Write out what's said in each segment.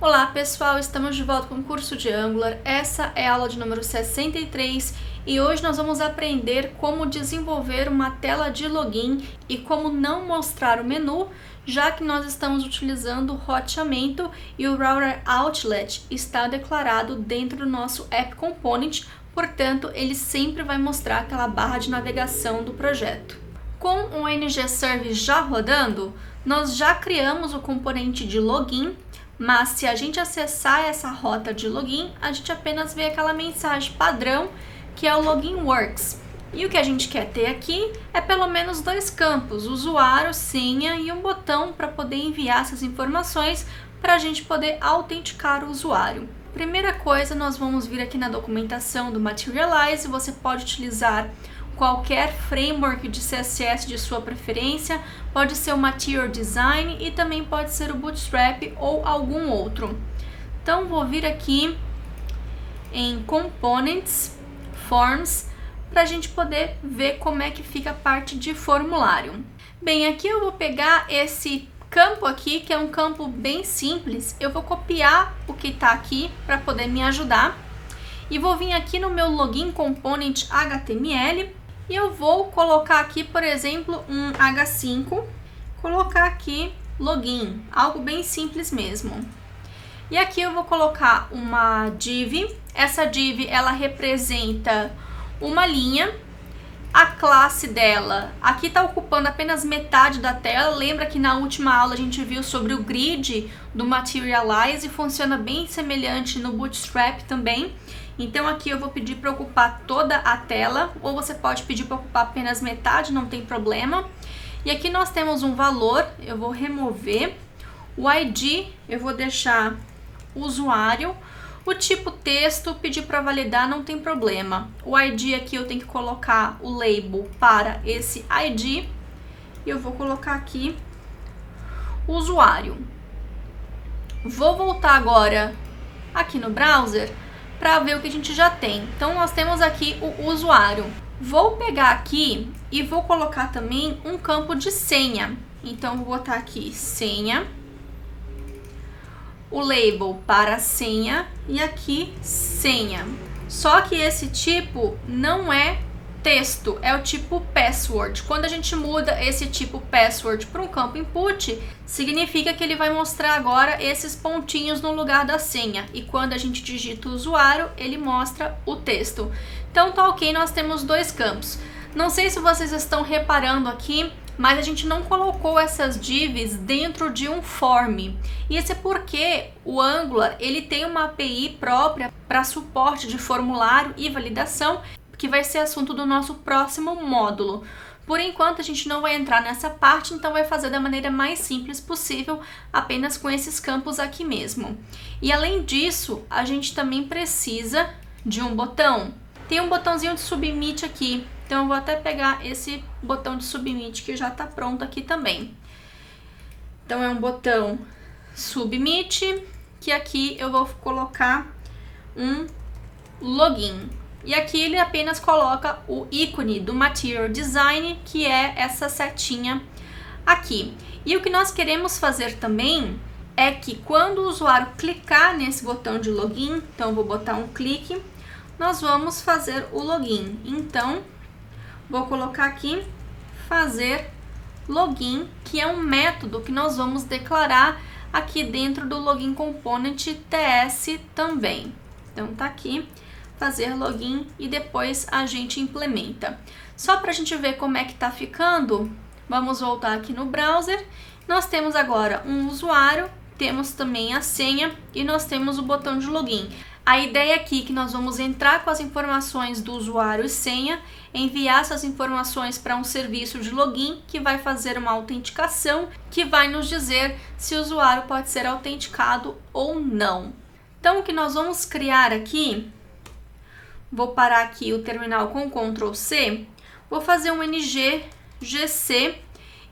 Olá pessoal, estamos de volta com o curso de Angular. Essa é a aula de número 63 e hoje nós vamos aprender como desenvolver uma tela de login e como não mostrar o menu, já que nós estamos utilizando o roteamento e o Router Outlet está declarado dentro do nosso App Component, portanto ele sempre vai mostrar aquela barra de navegação do projeto. Com o ng-service já rodando, nós já criamos o componente de login, mas se a gente acessar essa rota de login, a gente apenas vê aquela mensagem padrão que é o Login Works. E o que a gente quer ter aqui é pelo menos dois campos, usuário, senha e um botão para poder enviar essas informações para a gente poder autenticar o usuário. Primeira coisa, nós vamos vir aqui na documentação do Materialize, você pode utilizar qualquer framework de CSS de sua preferência, pode ser o Material Design e também pode ser o Bootstrap ou algum outro. Então vou vir aqui em Components, Forms, para a gente poder ver como é que fica a parte de formulário. Bem, aqui eu vou pegar esse campo aqui, que é um campo bem simples, eu vou copiar o que está aqui para poder me ajudar e vou vir aqui no meu Login Component HTML e eu vou colocar aqui, por exemplo, um H5, colocar aqui login, algo bem simples mesmo. E aqui eu vou colocar uma div, essa div ela representa uma linha, a classe dela, aqui está ocupando apenas metade da tela, lembra que na última aula a gente viu sobre o grid do Materialize, funciona bem semelhante no Bootstrap também. Então aqui eu vou pedir para ocupar toda a tela, ou você pode pedir para ocupar apenas metade, não tem problema. E aqui nós temos um valor, eu vou remover. O ID eu vou deixar usuário. O tipo texto, pedir para validar, não tem problema. O ID aqui eu tenho que colocar o label para esse ID. E eu vou colocar aqui usuário. Vou voltar agora aqui no browser para ver o que a gente já tem. Então nós temos aqui o usuário. Vou pegar aqui e vou colocar também um campo de senha. Então vou botar aqui senha, o label para senha e aqui senha. Só que esse tipo não é texto, é o tipo password. Quando a gente muda esse tipo password para um campo input, significa que ele vai mostrar agora esses pontinhos no lugar da senha. E quando a gente digita o usuário, ele mostra o texto. Então tá ok, nós temos dois campos. Não sei se vocês estão reparando aqui, mas a gente não colocou essas divs dentro de um form. E esse é porque o Angular ele tem uma API própria para suporte de formulário e validação, que vai ser assunto do nosso próximo módulo. Por enquanto a gente não vai entrar nessa parte, então vai fazer da maneira mais simples possível, apenas com esses campos aqui mesmo. E além disso, a gente também precisa de um botão. Tem um botãozinho de submit aqui, então eu vou até pegar esse botão de submit que já está pronto aqui também. Então é um botão submit, que aqui eu vou colocar um login. E aqui ele apenas coloca o ícone do Material Design, que é essa setinha aqui. E o que nós queremos fazer também é que quando o usuário clicar nesse botão de login, então eu vou botar um clique, nós vamos fazer o login. Então, vou colocar aqui fazer login, que é um método que nós vamos declarar aqui dentro do Login Component TS também. Então tá aqui fazer login e depois a gente implementa. Só para a gente ver como é que tá ficando, vamos voltar aqui no browser. Nós temos agora um usuário, temos também a senha e nós temos o botão de login. A ideia aqui é que nós vamos entrar com as informações do usuário e senha, enviar essas informações para um serviço de login que vai fazer uma autenticação, que vai nos dizer se o usuário pode ser autenticado ou não. Então o que nós vamos criar aqui, vou parar aqui o terminal com Ctrl C, vou fazer um ng-gc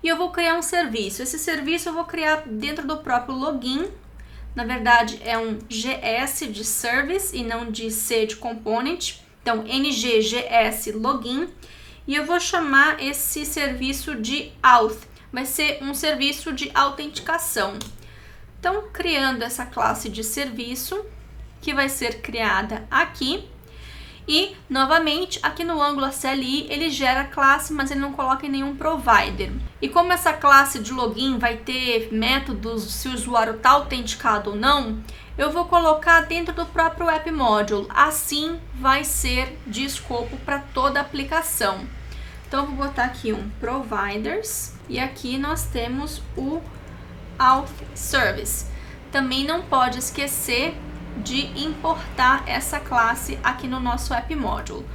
e eu vou criar um serviço. Esse serviço eu vou criar dentro do próprio login. Na verdade é um GS de service e não de C de component. Então ng-gs login e eu vou chamar esse serviço de auth. Vai ser um serviço de autenticação. Então, criando essa classe de serviço, que vai ser criada aqui. E, novamente, aqui no ângulo CLI, ele gera a classe, mas ele não coloca em nenhum provider. E como essa classe de login vai ter métodos se o usuário está autenticado ou não, eu vou colocar dentro do próprio App Module. Assim, vai ser de escopo para toda a aplicação. Então, eu vou botar aqui um Providers. E aqui nós temos o Auth Service. Também não pode esquecer de importar essa classe aqui no nosso App Module.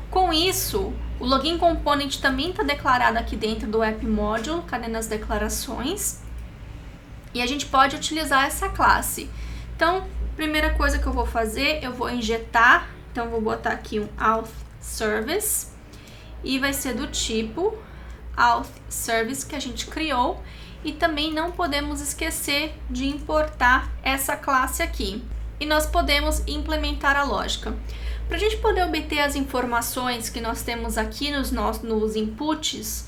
Com isso, o Login Component também está declarado aqui dentro do App Module, cadê nas declarações? E a gente pode utilizar essa classe. Então, primeira coisa que eu vou fazer, eu vou injetar, então eu vou botar aqui um Auth Service, e vai ser do tipo Auth Service que a gente criou, e também não podemos esquecer de importar essa classe aqui. E nós podemos implementar a lógica. Para a gente poder obter as informações que nós temos aqui nos inputs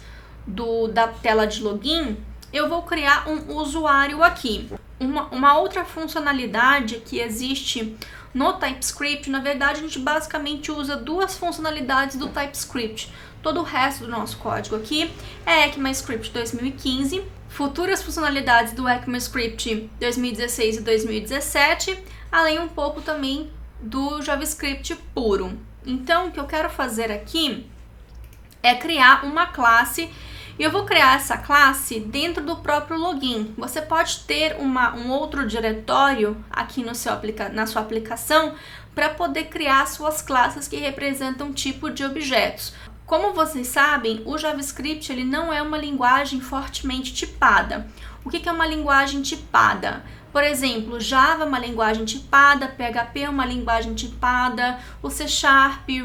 da tela de login, eu vou criar um usuário aqui. Uma outra funcionalidade que existe no TypeScript, na verdade a gente basicamente usa duas funcionalidades do TypeScript. Todo o resto do nosso código aqui é ECMAScript 2015, futuras funcionalidades do ECMAScript 2016 e 2017, além um pouco também do JavaScript puro. Então, o que eu quero fazer aqui é criar uma classe, e eu vou criar essa classe dentro do próprio login. Você pode ter um outro diretório aqui na sua aplicação para poder criar suas classes que representam tipo de objetos. Como vocês sabem, o JavaScript ele não é uma linguagem fortemente tipada. O que é uma linguagem tipada? Por exemplo, Java é uma linguagem tipada, PHP é uma linguagem tipada, o C#,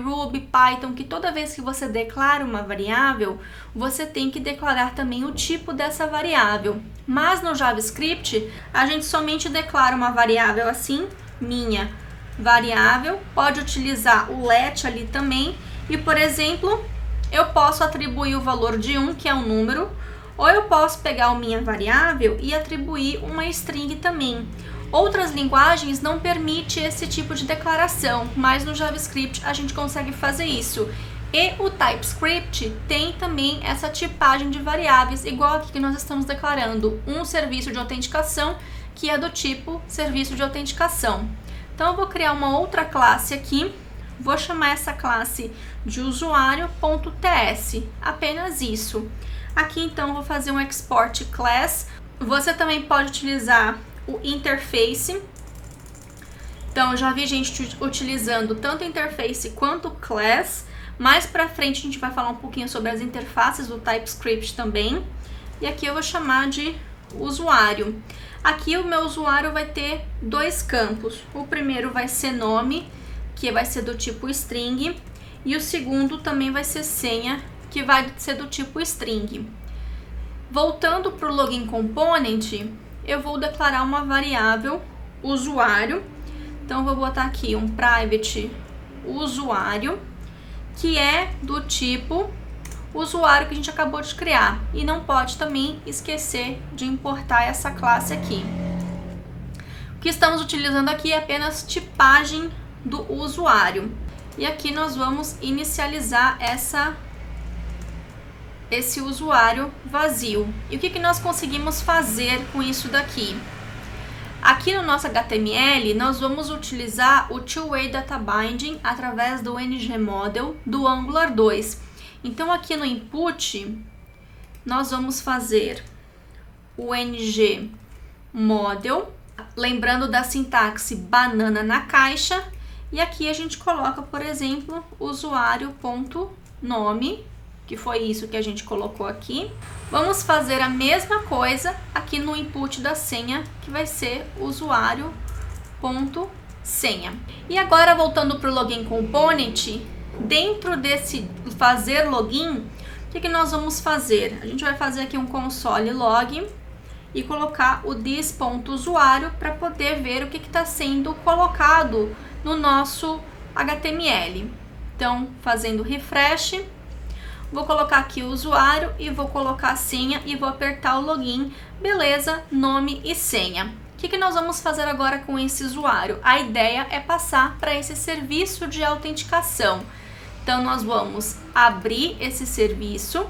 Ruby, Python, que toda vez que você declara uma variável, você tem que declarar também o tipo dessa variável. Mas no JavaScript, a gente somente declara uma variável assim, minha variável, pode utilizar o let ali também, e por exemplo, eu posso atribuir o valor de 1, que é um número, ou eu posso pegar a minha variável e atribuir uma string também. Outras linguagens não permitem esse tipo de declaração, mas no JavaScript a gente consegue fazer isso. E o TypeScript tem também essa tipagem de variáveis, igual aqui que nós estamos declarando um serviço de autenticação, que é do tipo serviço de autenticação. Então eu vou criar uma outra classe aqui, vou chamar essa classe de usuário.ts, apenas isso. Aqui então eu vou fazer um export class. Você também pode utilizar o interface. Então eu já vi gente utilizando tanto interface quanto class. Mais pra frente a gente vai falar um pouquinho sobre as interfaces do TypeScript também. E aqui eu vou chamar de usuário. Aqui o meu usuário vai ter dois campos. O primeiro vai ser nome, que vai ser do tipo string, e o segundo também vai ser senha, que vai ser do tipo string. Voltando para o Login Component, eu vou declarar uma variável usuário. Então eu vou botar aqui um private usuário, que é do tipo usuário que a gente acabou de criar. E não pode também esquecer de importar essa classe aqui. O que estamos utilizando aqui é apenas tipagem do usuário. E aqui nós vamos inicializar esse usuário vazio. E o que nós conseguimos fazer com isso daqui? Aqui no nosso HTML, nós vamos utilizar o Two-Way Data Binding através do ngModel do Angular 2. Então, aqui no input, nós vamos fazer o ngModel, lembrando da sintaxe banana na caixa, e aqui a gente coloca, por exemplo, usuário.nome, que foi isso que a gente colocou aqui. Vamos fazer a mesma coisa aqui no input da senha, que vai ser usuário.senha. E agora, voltando para o Login Component, dentro desse fazer login, o que nós vamos fazer? A gente vai fazer aqui um console log e colocar o this.usuário para poder ver o que está sendo colocado no nosso HTML. Então, fazendo refresh, vou colocar aqui o usuário e vou colocar a senha e vou apertar o login. Beleza, nome e senha. O que nós vamos fazer agora com esse usuário? A ideia é passar para esse serviço de autenticação. Então, nós vamos abrir esse serviço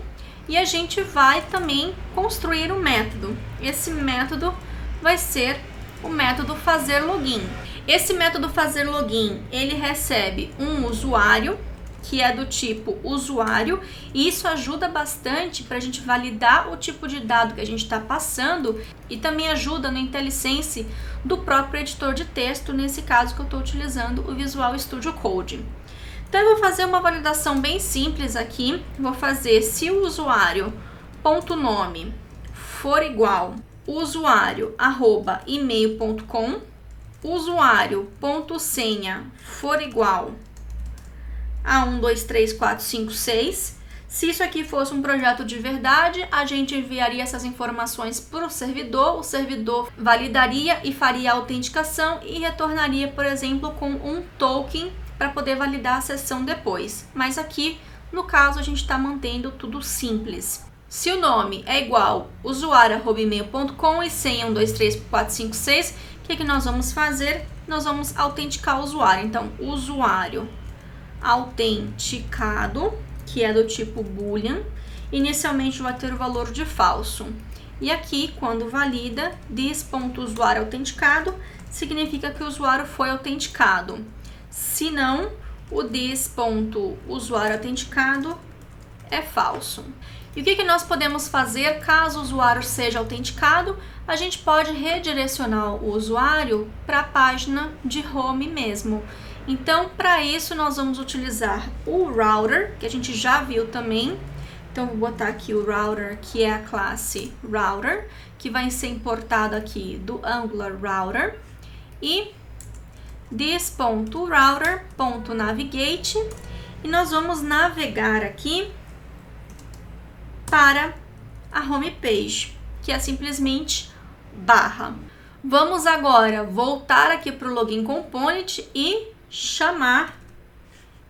e a gente vai também construir um método. Esse método vai ser o método fazer login. Esse método fazer login, ele recebe um usuário, que é do tipo usuário, e isso ajuda bastante para a gente validar o tipo de dado que a gente está passando e também ajuda no IntelliSense do próprio editor de texto, nesse caso que eu estou utilizando o Visual Studio Code. Então eu vou fazer uma validação bem simples aqui, vou fazer se o usuário.nome for igual usuário@email.com, usuário.senha for igual a 1, 2, 3, 4, 5, 6. Se isso aqui fosse um projeto de verdade, a gente enviaria essas informações para o servidor validaria e faria a autenticação e retornaria, por exemplo, com um token para poder validar a sessão depois. Mas aqui, no caso, a gente está mantendo tudo simples. Se o nome é igual usuário@email.com e senha 1, 2, 3, 4, 5, 6, o que nós vamos fazer? Nós vamos autenticar o usuário. Então, usuário autenticado, que é do tipo boolean, inicialmente vai ter o valor de falso. E aqui, quando valida, this.usuário autenticado, significa que o usuário foi autenticado. Se não, o this.usuário autenticado é falso. E o que nós podemos fazer caso o usuário seja autenticado? A gente pode redirecionar o usuário para a página de home mesmo. Então, para isso, nós vamos utilizar o router, que a gente já viu também. Então, vou botar aqui o router, que é a classe router, que vai ser importado aqui do Angular Router. E this.router.navigate. E nós vamos navegar aqui para a homepage, que é simplesmente barra. Vamos agora voltar aqui para o Login Component e chamar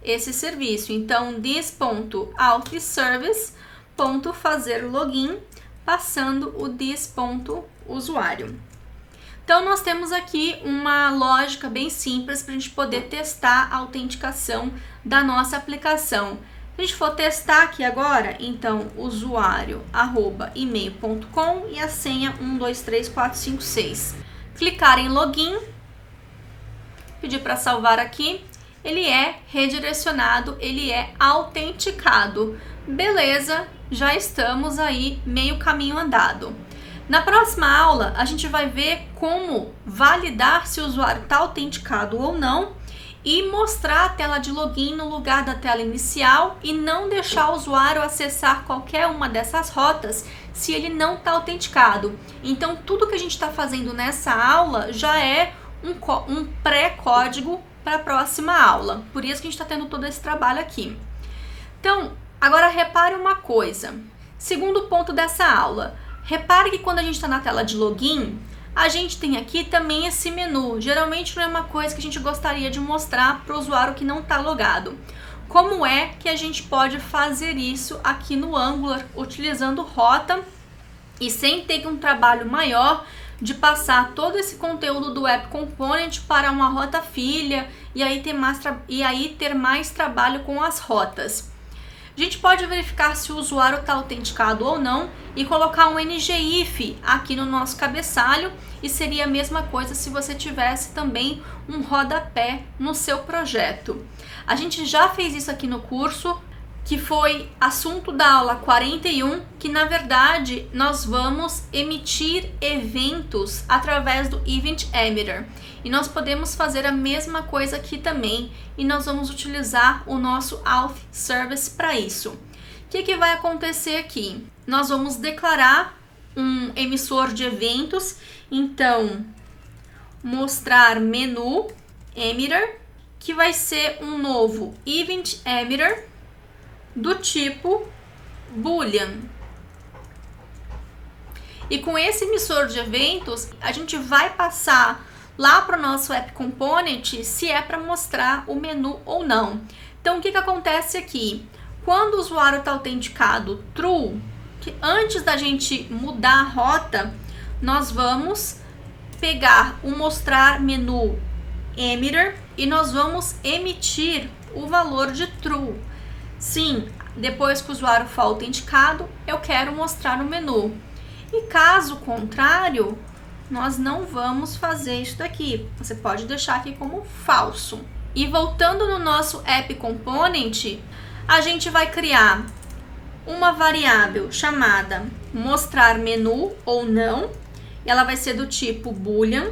esse serviço. Então, this.authService.fazer login, passando o this.usuário. Então, nós temos aqui uma lógica bem simples para a gente poder testar a autenticação da nossa aplicação. Se a gente for testar aqui agora, então, usuário@email.com e a senha 1, 2, 3, 4, 5, 6. Clicar em login, pedir para salvar aqui, ele é redirecionado, ele é autenticado. Beleza, já estamos aí meio caminho andado. Na próxima aula, a gente vai ver como validar se o usuário está autenticado ou não e mostrar a tela de login no lugar da tela inicial e não deixar o usuário acessar qualquer uma dessas rotas se ele não está autenticado. Então, tudo que a gente está fazendo nessa aula já é um pré-código para a próxima aula. Por isso que a gente está tendo todo esse trabalho aqui. Então, agora repare uma coisa. Segundo ponto dessa aula. Repare que quando a gente está na tela de login, a gente tem aqui também esse menu. Geralmente não é uma coisa que a gente gostaria de mostrar para o usuário que não está logado. Como é que a gente pode fazer isso aqui no Angular, utilizando rota e sem ter um trabalho maior de passar todo esse conteúdo do App Component para uma rota filha e aí ter mais trabalho com as rotas. A gente pode verificar se o usuário está autenticado ou não e colocar um ngIf aqui no nosso cabeçalho, e seria a mesma coisa se você tivesse também um rodapé no seu projeto. A gente já fez isso aqui no curso, que foi assunto da aula 41, que na verdade nós vamos emitir eventos através do Event Emitter. E nós podemos fazer a mesma coisa aqui também, e nós vamos utilizar o nosso Auth Service para isso. O que vai acontecer aqui? Nós vamos declarar um emissor de eventos, então mostrar menu emitter, que vai ser um novo Event Emitter do tipo boolean. E com esse emissor de eventos, a gente vai passar lá para o nosso App Component se é para mostrar o menu ou não. Então, o que acontece aqui? Quando o usuário está autenticado true, que antes da gente mudar a rota, nós vamos pegar o mostrar menu emitter e nós vamos emitir o valor de true. Sim, depois que o usuário for autenticado, eu quero mostrar o menu. E caso contrário, nós não vamos fazer isso daqui. Você pode deixar aqui como falso. E voltando no nosso app component, a gente vai criar uma variável chamada mostrar menu ou não. Ela vai ser do tipo boolean,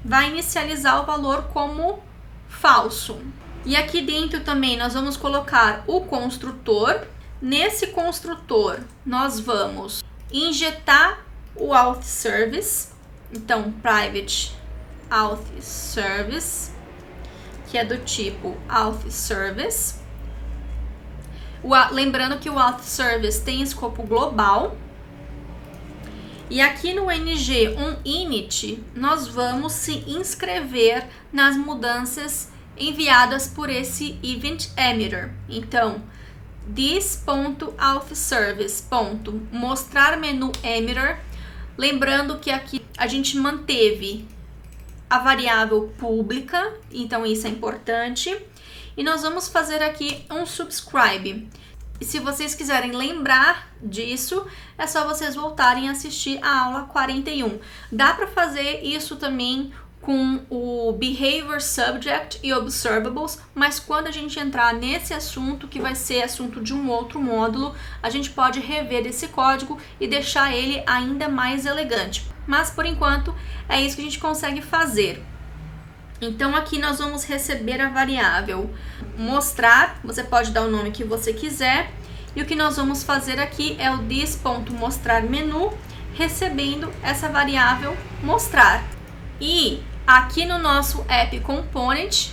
vai inicializar o valor como falso. E aqui dentro também nós vamos colocar o construtor. Nesse construtor nós vamos injetar o auth service. Então, private auth service, que é do tipo auth service. Lembrando que o auth service tem escopo global. E aqui no ng onInit, nós vamos se inscrever nas mudanças enviadas por esse event emitter. Então, this.authService.mostrar menu emitter. Lembrando que aqui a gente manteve a variável pública, então isso é importante. E nós vamos fazer aqui um subscribe. E se vocês quiserem lembrar disso, é só vocês voltarem a assistir a aula 41. Dá para fazer isso também com o Behavior Subject e Observables, mas quando a gente entrar nesse assunto, que vai ser assunto de um outro módulo, a gente pode rever esse código e deixar ele ainda mais elegante. Mas por enquanto é isso que a gente consegue fazer. Então aqui nós vamos receber a variável mostrar, você pode dar o nome que você quiser, e o que nós vamos fazer aqui é o this.mostrarMenu, recebendo essa variável mostrar. E aqui no nosso app component,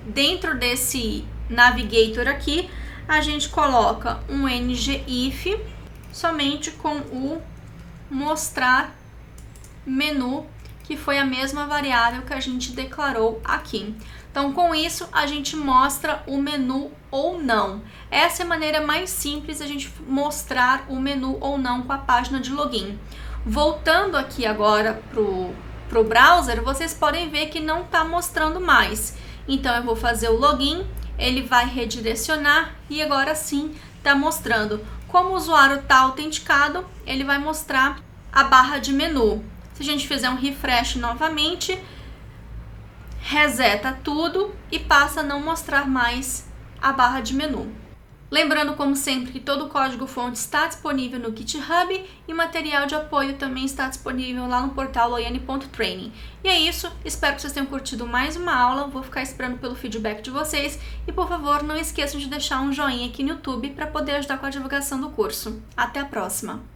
dentro desse navigator aqui, a gente coloca um ngIf somente com o mostrar menu, que foi a mesma variável que a gente declarou aqui. Então, com isso, a gente mostra o menu ou não. Essa é a maneira mais simples de a gente mostrar o menu ou não com a página de login. Voltando aqui agora pro browser, vocês podem ver que não está mostrando mais. Então, eu vou fazer o login, ele vai redirecionar e agora sim está mostrando. Como o usuário está autenticado, ele vai mostrar a barra de menu. Se a gente fizer um refresh novamente, reseta tudo e passa a não mostrar mais a barra de menu. Lembrando, como sempre, que todo o código-fonte está disponível no GitHub e material de apoio também está disponível lá no portal loiane.training. E é isso, espero que vocês tenham curtido mais uma aula, vou ficar esperando pelo feedback de vocês e, por favor, não esqueçam de deixar um joinha aqui no YouTube para poder ajudar com a divulgação do curso. Até a próxima!